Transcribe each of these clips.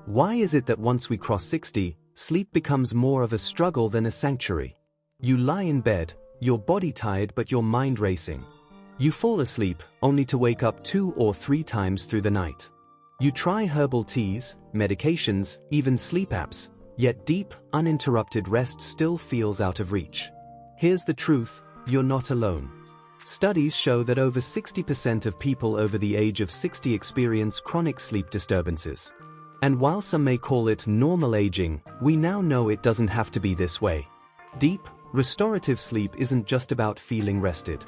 Why is it that once we cross 60, sleep becomes more of a struggle than a sanctuary? You lie in bed, your body tired but your mind racing. You fall asleep, only to wake up 2 or 3 times through the night. You try herbal teas, medications, even sleep apps, yet deep, uninterrupted rest still feels out of reach. Here's the truth, you're not alone. Studies show that over 60% of people over the age of 60 experience chronic sleep disturbances. And while some may call it normal aging, we now know it doesn't have to be this way. Deep, restorative sleep isn't just about feeling rested.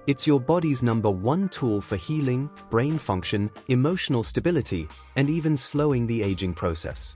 It's your body's #1 tool for healing, brain function, emotional stability, and even slowing the aging process.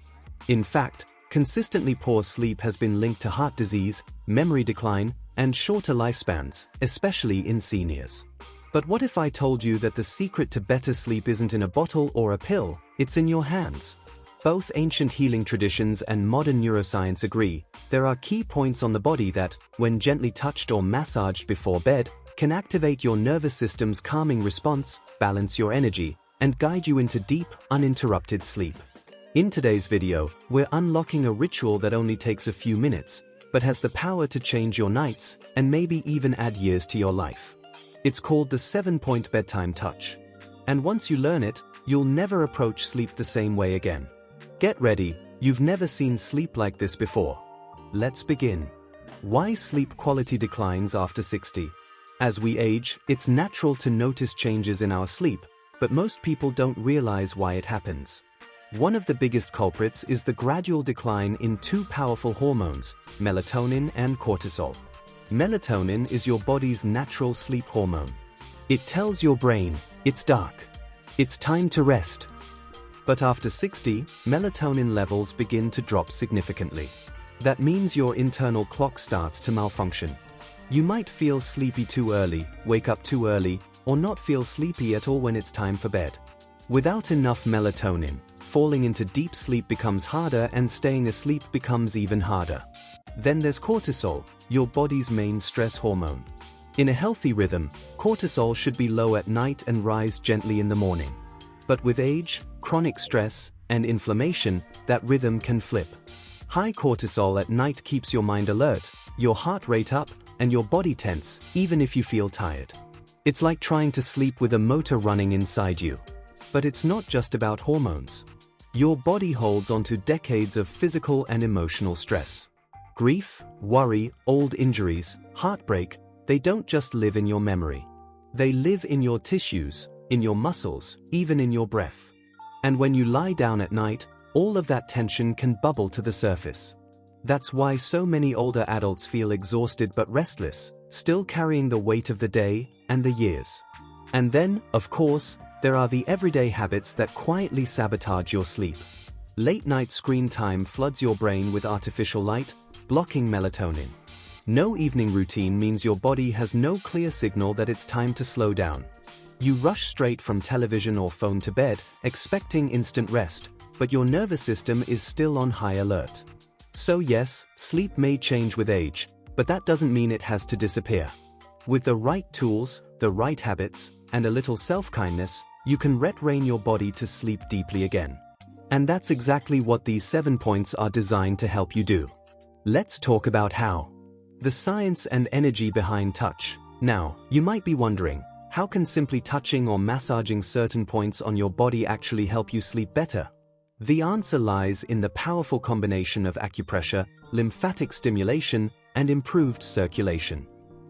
In fact, consistently poor sleep has been linked to heart disease, memory decline, and shorter lifespans, especially in seniors. But what if I told you that the secret to better sleep isn't in a bottle or a pill, it's in your hands? Both ancient healing traditions and modern neuroscience agree, there are key points on the body that, when gently touched or massaged before bed, can activate your nervous system's calming response, balance your energy, and guide you into deep, uninterrupted sleep. In today's video, we're unlocking a ritual that only takes a few minutes, but has the power to change your nights, and maybe even add years to your life. It's called the 7-point bedtime touch. And once you learn it, you'll never approach sleep the same way again. Get ready, you've never seen sleep like this before. Let's begin. Why sleep quality declines after 60? As we age, it's natural to notice changes in our sleep, but most people don't realize why it happens. One of the biggest culprits is the gradual decline in 2 powerful hormones, melatonin and cortisol. Melatonin is your body's natural sleep hormone. It tells your brain, it's dark. It's time to rest. But after 60, melatonin levels begin to drop significantly. That means your internal clock starts to malfunction. You might feel sleepy too early, wake up too early, or not feel sleepy at all when it's time for bed. Without enough melatonin, falling into deep sleep becomes harder and staying asleep becomes even harder. Then there's cortisol, your body's main stress hormone. In a healthy rhythm, cortisol should be low at night and rise gently in the morning. But with age, chronic stress, and inflammation, that rhythm can flip. High cortisol at night keeps your mind alert, your heart rate up, and your body tense, even if you feel tired. It's like trying to sleep with a motor running inside you. But it's not just about hormones. Your body holds onto decades of physical and emotional stress. Grief, worry, old injuries, heartbreak, they don't just live in your memory. They live in your tissues, in your muscles, even in your breath. And when you lie down at night, all of that tension can bubble to the surface. That's why so many older adults feel exhausted but restless, still carrying the weight of the day and the years. And then, of course, there are the everyday habits that quietly sabotage your sleep. Late-night screen time floods your brain with artificial light, blocking melatonin. No evening routine means your body has no clear signal that it's time to slow down. You rush straight from television or phone to bed, expecting instant rest, but your nervous system is still on high alert. So yes, sleep may change with age, but that doesn't mean it has to disappear. With the right tools, the right habits, and a little self-kindness, you can retrain your body to sleep deeply again. And that's exactly what these 7 points are designed to help you do. Let's talk about how. The science and energy behind touch. Now, you might be wondering, how can simply touching or massaging certain points on your body actually help you sleep better? The answer lies in the powerful combination of acupressure, lymphatic stimulation, and improved circulation.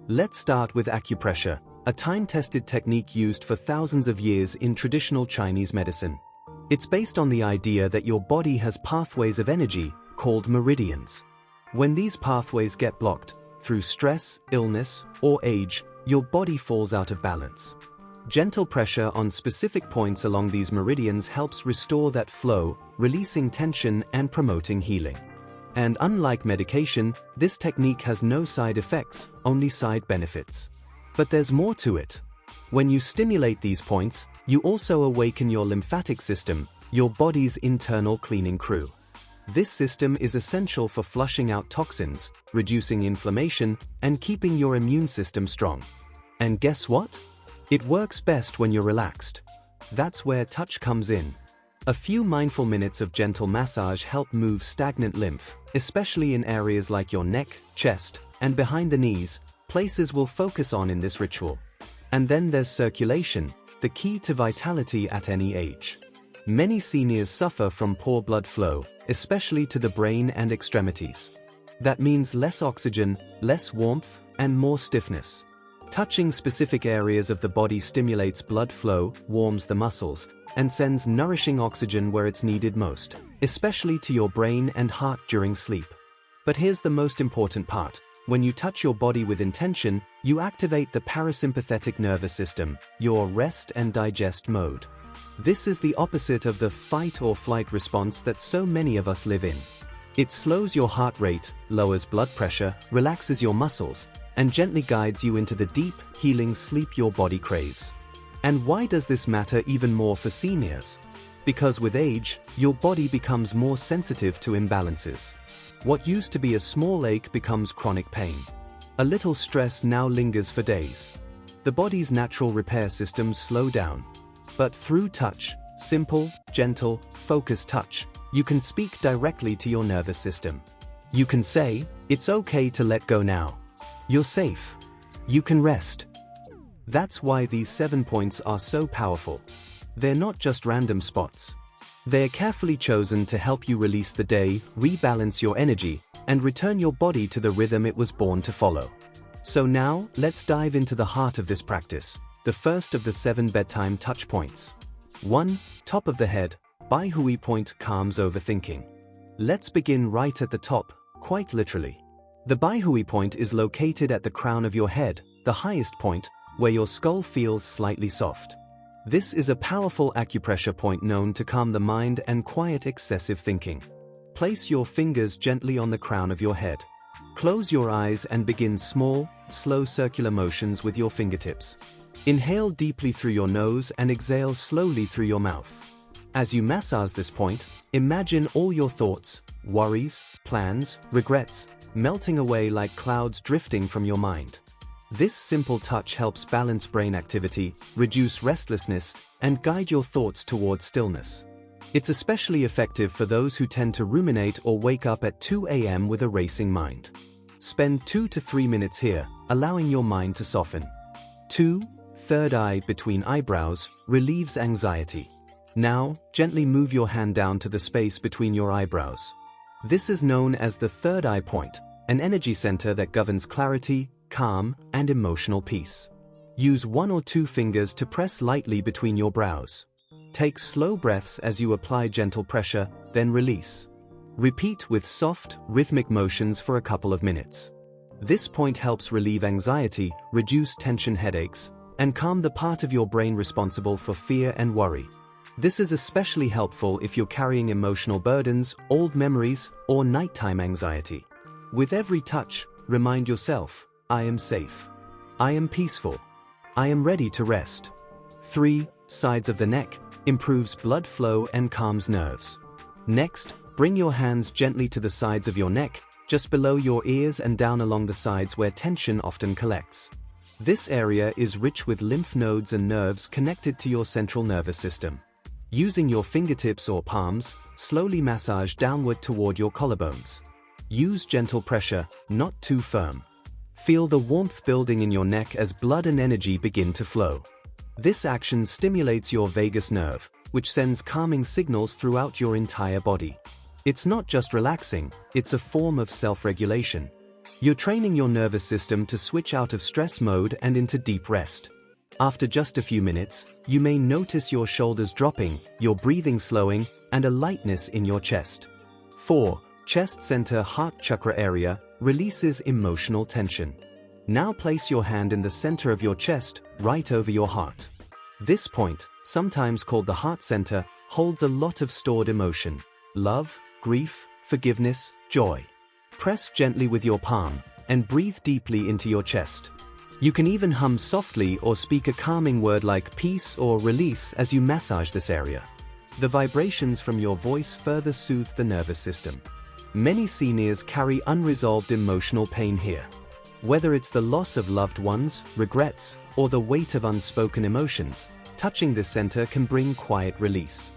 Let's start with acupressure, a time-tested technique used for thousands of years in traditional Chinese medicine. It's based on the idea that your body has pathways of energy, called meridians. When these pathways get blocked, through stress, illness, or age, your body falls out of balance. Gentle pressure on specific points along these meridians helps restore that flow, releasing tension and promoting healing. And unlike medication, this technique has no side effects, only side benefits. But there's more to it. When you stimulate these points, you also awaken your lymphatic system, your body's internal cleaning crew. This system is essential for flushing out toxins, reducing inflammation, and keeping your immune system strong. And guess what? It works best when you're relaxed. That's where touch comes in. A few mindful minutes of gentle massage help move stagnant lymph, especially in areas like your neck, chest, and behind the knees, places we'll focus on in this ritual. And then there's circulation, the key to vitality at any age. Many seniors suffer from poor blood flow, especially to the brain and extremities. That means less oxygen, less warmth, and more stiffness. Touching specific areas of the body stimulates blood flow, warms the muscles, and sends nourishing oxygen where it's needed most, especially to your brain and heart during sleep. But here's the most important part. When you touch your body with intention, you activate the parasympathetic nervous system, your rest and digest mode. This is the opposite of the fight or flight response that so many of us live in. It slows your heart rate, lowers blood pressure, relaxes your muscles, and gently guides you into the deep, healing sleep your body craves. And why does this matter even more for seniors? Because with age, your body becomes more sensitive to imbalances. What used to be a small ache becomes chronic pain. A little stress now lingers for days. The body's natural repair systems slow down. But through touch, simple, gentle, focused touch, you can speak directly to your nervous system. You can say, "It's okay to let go now. You're safe. You can rest." That's why these 7 points are so powerful. They're not just random spots. They're carefully chosen to help you release the day, rebalance your energy, and return your body to the rhythm it was born to follow. So now, let's dive into the heart of this practice, the first of the 7 bedtime touch points. 1. Top of the head. Bai Hui point calms overthinking. Let's begin right at the top, quite literally. The Bai Hui point is located at the crown of your head, the highest point, where your skull feels slightly soft. This is a powerful acupressure point known to calm the mind and quiet excessive thinking. Place your fingers gently on the crown of your head. Close your eyes and begin small, slow circular motions with your fingertips. Inhale deeply through your nose and exhale slowly through your mouth. As you massage this point, imagine all your thoughts, worries, plans, regrets, melting away like clouds drifting from your mind. This simple touch helps balance brain activity, reduce restlessness, and guide your thoughts toward stillness. It's especially effective for those who tend to ruminate or wake up at 2 a.m. with a racing mind. Spend 2 to 3 minutes here, allowing your mind to soften. 2. Third eye between eyebrows relieves anxiety. Now, gently move your hand down to the space between your eyebrows. This is known as the third eye point, an energy center that governs clarity, calm, and emotional peace. Use 1 or 2 fingers to press lightly between your brows. Take slow breaths as you apply gentle pressure, then release. Repeat with soft, rhythmic motions for a couple of minutes. This point helps relieve anxiety, reduce tension headaches, and calm the part of your brain responsible for fear and worry. This is especially helpful if you're carrying emotional burdens, old memories, or nighttime anxiety. With every touch, remind yourself, "I am safe. I am peaceful. I am ready to rest." 3. Sides of the neck improves blood flow and calms nerves. Next, bring your hands gently to the sides of your neck, just below your ears and down along the sides where tension often collects. This area is rich with lymph nodes and nerves connected to your central nervous system. Using your fingertips or palms, slowly massage downward toward your collarbones. Use gentle pressure, not too firm. Feel the warmth building in your neck as blood and energy begin to flow. This action stimulates your vagus nerve, which sends calming signals throughout your entire body. It's not just relaxing, it's a form of self-regulation. You're training your nervous system to switch out of stress mode and into deep rest. After just a few minutes, you may notice your shoulders dropping, your breathing slowing, and a lightness in your chest. 4. Chest center heart chakra area releases emotional tension. Now place your hand in the center of your chest, right over your heart. This point, sometimes called the heart center, holds a lot of stored emotion: love, grief, forgiveness, joy. Press gently with your palm, and breathe deeply into your chest. You can even hum softly or speak a calming word like peace or release as you massage this area. The vibrations from your voice further soothe the nervous system. Many seniors carry unresolved emotional pain here. Whether it's the loss of loved ones, regrets, or the weight of unspoken emotions, touching this center can bring quiet release.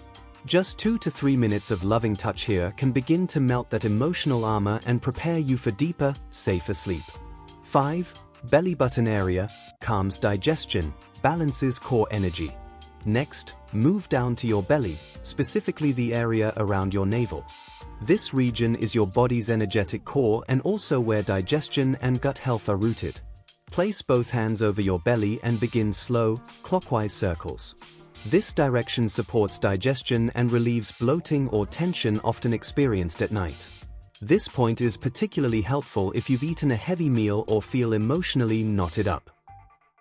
Just 2 to 3 minutes of loving touch here can begin to melt that emotional armor and prepare you for deeper, safer sleep. 5. Belly button area, calms digestion, balances core energy. Next, move down to your belly, specifically the area around your navel. This region is your body's energetic core and also where digestion and gut health are rooted. Place both hands over your belly and begin slow, clockwise circles. This direction supports digestion and relieves bloating or tension often experienced at night. This point is particularly helpful if you've eaten a heavy meal or feel emotionally knotted up.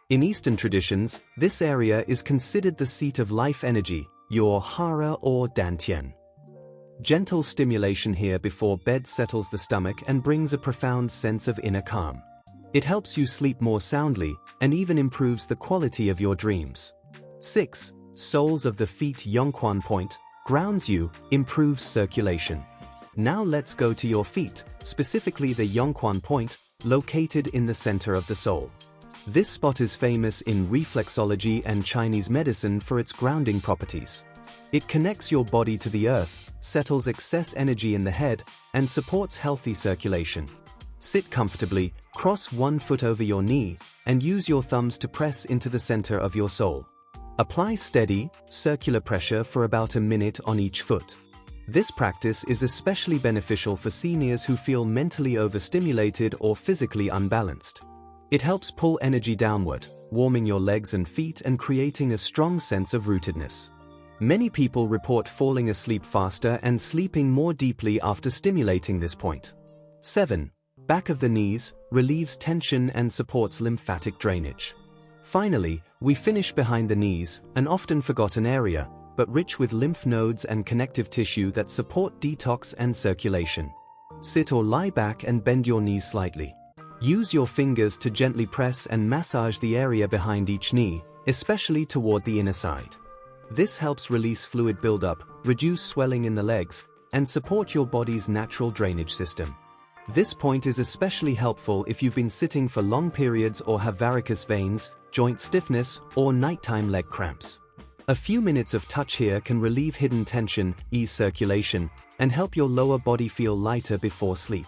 In Eastern traditions, this area is considered the seat of life energy, your hara or dantian. Gentle stimulation here before bed settles the stomach and brings a profound sense of inner calm. It helps you sleep more soundly and even improves the quality of your dreams. 6. Soles of the feet Yongquan point, grounds you, improves circulation. Now let's go to your feet, specifically the Yongquan point, located in the center of the sole. This spot is famous in reflexology and Chinese medicine for its grounding properties. It connects your body to the earth, settles excess energy in the head, and supports healthy circulation. Sit comfortably, cross one foot over your knee, and use your thumbs to press into the center of your sole. Apply steady, circular pressure for about a minute on each foot. This practice is especially beneficial for seniors who feel mentally overstimulated or physically unbalanced. It helps pull energy downward, warming your legs and feet and creating a strong sense of rootedness. Many people report falling asleep faster and sleeping more deeply after stimulating this point. 7. Back of the knees, relieves tension and supports lymphatic drainage. Finally, we finish behind the knees, an often forgotten area, but rich with lymph nodes and connective tissue that support detox and circulation. Sit or lie back and bend your knees slightly. Use your fingers to gently press and massage the area behind each knee, especially toward the inner side. This helps release fluid buildup, reduce swelling in the legs, and support your body's natural drainage system. This point is especially helpful if you've been sitting for long periods or have varicose veins, joint stiffness, or nighttime leg cramps. A few minutes of touch here can relieve hidden tension, ease circulation, and help your lower body feel lighter before sleep.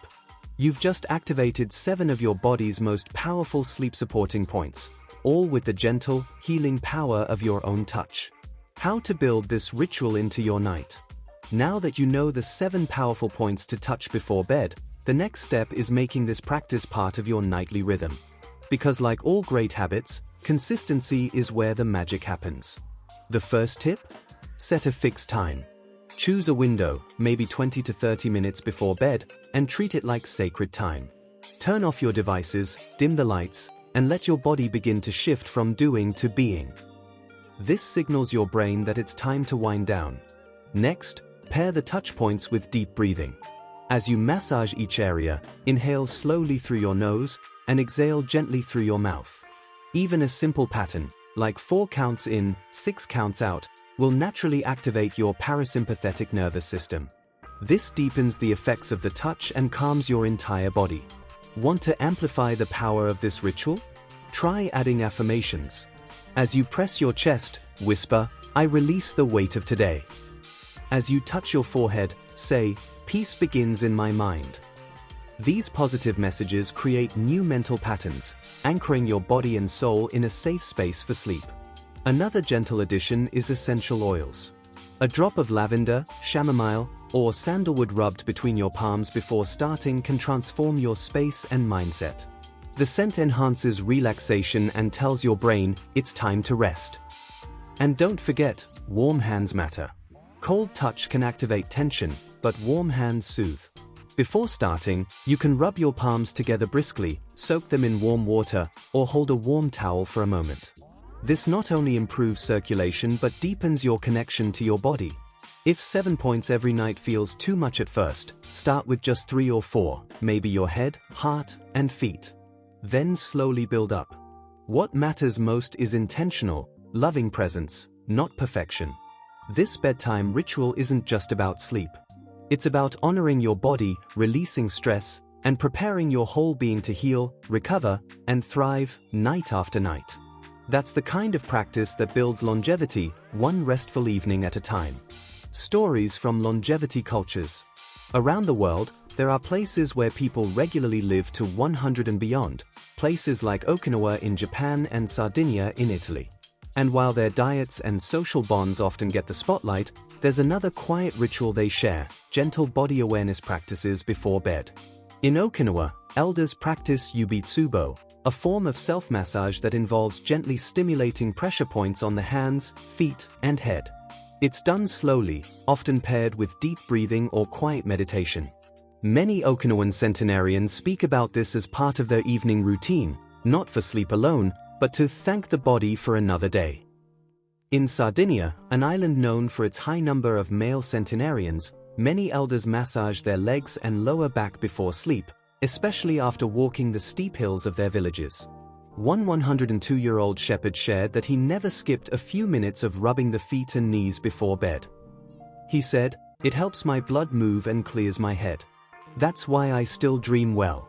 You've just activated 7 of your body's most powerful sleep-supporting points, all with the gentle, healing power of your own touch. How to build this ritual into your night? Now that you know the 7 powerful points to touch before bed, the next step is making this practice part of your nightly rhythm. Because like all great habits, consistency is where the magic happens. The first tip? Set a fixed time. Choose a window, maybe 20 to 30 minutes before bed, and treat it like sacred time. Turn off your devices, dim the lights, and let your body begin to shift from doing to being. This signals your brain that it's time to wind down. Next, pair the touch points with deep breathing. As you massage each area, inhale slowly through your nose and exhale gently through your mouth. Even a simple pattern, like 4 counts in, 6 counts out, will naturally activate your parasympathetic nervous system. This deepens the effects of the touch and calms your entire body. Want to amplify the power of this ritual? Try adding affirmations. As you press your chest, whisper, "I release the weight of today." As you touch your forehead, say, "Peace begins in my mind." These positive messages create new mental patterns, anchoring your body and soul in a safe space for sleep. Another gentle addition is essential oils. A drop of lavender, chamomile, or sandalwood rubbed between your palms before starting can transform your space and mindset. The scent enhances relaxation and tells your brain it's time to rest. And don't forget, warm hands matter. Cold touch can activate tension, but warm hands soothe. Before starting, you can rub your palms together briskly, soak them in warm water, or hold a warm towel for a moment. This not only improves circulation but deepens your connection to your body. If 7 points every night feels too much at first, start with just 3 or 4, maybe your head, heart, and feet. Then slowly build up. What matters most is intentional, loving presence, not perfection. This bedtime ritual isn't just about sleep. It's about honoring your body, releasing stress, and preparing your whole being to heal, recover, and thrive night after night. That's the kind of practice that builds longevity, one restful evening at a time. Stories from longevity cultures. Around the world, there are places where people regularly live to 100 and beyond, places like Okinawa in Japan and Sardinia in Italy. And while their diets and social bonds often get the spotlight, there's another quiet ritual they share: gentle body awareness practices before bed. In Okinawa, elders practice yubitsubo, a form of self-massage that involves gently stimulating pressure points on the hands, feet, and head. It's done slowly, often paired with deep breathing or quiet meditation. Many Okinawan centenarians speak about this as part of their evening routine, not for sleep alone, but to thank the body for another day. In Sardinia, an island known for its high number of male centenarians, many elders massage their legs and lower back before sleep, especially after walking the steep hills of their villages. One 102-year-old shepherd shared that he never skipped a few minutes of rubbing the feet and knees before bed. He said, "It helps my blood move and clears my head. That's why I still dream well."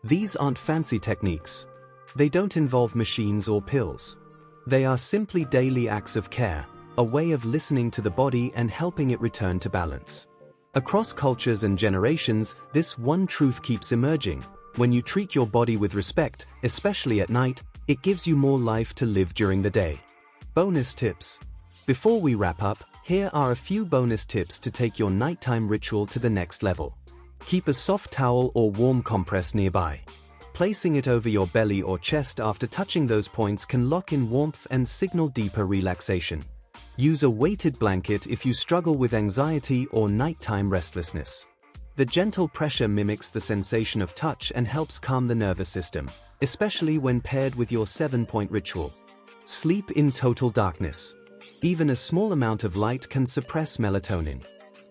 These aren't fancy techniques. They don't involve machines or pills. They are simply daily acts of care, a way of listening to the body and helping it return to balance. Across cultures and generations, this one truth keeps emerging: when you treat your body with respect, especially at night, it gives you more life to live during the day. Bonus tips. Before we wrap up, here are a few bonus tips to take your nighttime ritual to the next level. Keep a soft towel or warm compress nearby. Placing it over your belly or chest after touching those points can lock in warmth and signal deeper relaxation. Use a weighted blanket if you struggle with anxiety or nighttime restlessness. The gentle pressure mimics the sensation of touch and helps calm the nervous system, especially when paired with your 7-point ritual. Sleep in total darkness. Even a small amount of light can suppress melatonin.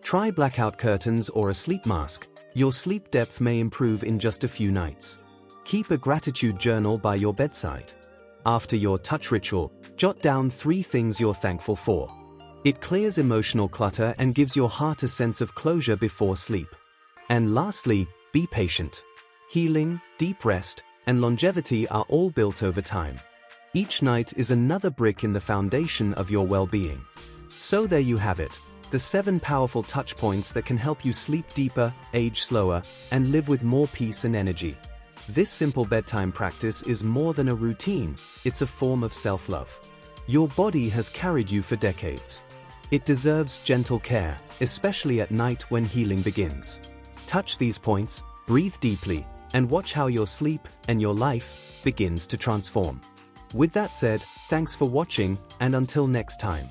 Try blackout curtains or a sleep mask. Your sleep depth may improve in just a few nights. Keep a gratitude journal by your bedside. After your touch ritual, jot down 3 things you're thankful for. It clears emotional clutter and gives your heart a sense of closure before sleep. And lastly, be patient. Healing, deep rest, and longevity are all built over time. Each night is another brick in the foundation of your well-being. So there you have it, the 7 powerful touch points that can help you sleep deeper, age slower, and live with more peace and energy. This simple bedtime practice is more than a routine, it's a form of self-love. Your body has carried you for decades. It deserves gentle care, especially at night when healing begins. Touch these points, breathe deeply, and watch how your sleep and your life begins to transform. With that said, thanks for watching, and until next time.